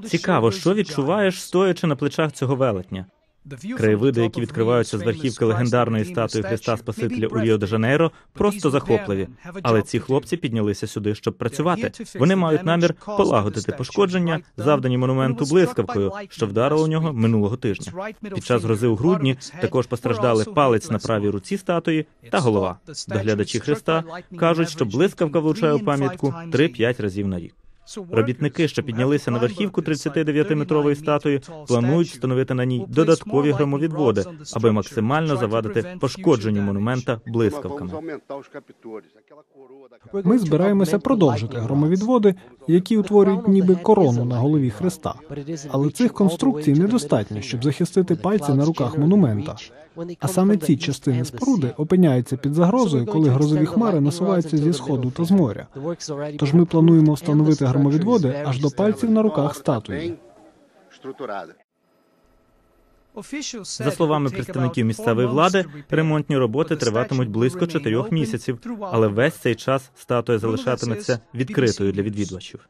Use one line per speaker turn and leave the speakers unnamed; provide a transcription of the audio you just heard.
Цікаво, що відчуваєш, стоячи на плечах цього велетня? Краєвиди, які відкриваються з верхівки легендарної статуї Христа Спасителя у Ріо-де-Жанейро, просто захопливі. Але ці хлопці піднялися сюди, щоб працювати. Вони мають намір полагодити пошкодження, завдані монументу блискавкою, що вдарило у нього минулого тижня. Під час грози у грудні також постраждали палець на правій руці статуї та голова. Доглядачі Христа кажуть, що блискавка влучає у пам'ятку 3-5 разів на рік. Робітники, що піднялися на верхівку 39-метрової статуї, планують встановити на ній додаткові громовідводи, аби максимально завадити пошкодженню монумента блискавками.
Ми збираємося продовжити громовідводи, які утворюють ніби корону на голові Христа. Але цих конструкцій недостатньо, щоб захистити пальці на руках монумента. А саме ці частини споруди опиняються під загрозою, коли грозові хмари насуваються зі сходу та з моря. Тож ми плануємо встановити громовідводи аж до пальців на руках статуї.
За словами представників місцевої влади, ремонтні роботи триватимуть близько 4 місяців, але весь цей час статуя залишатиметься відкритою для відвідувачів.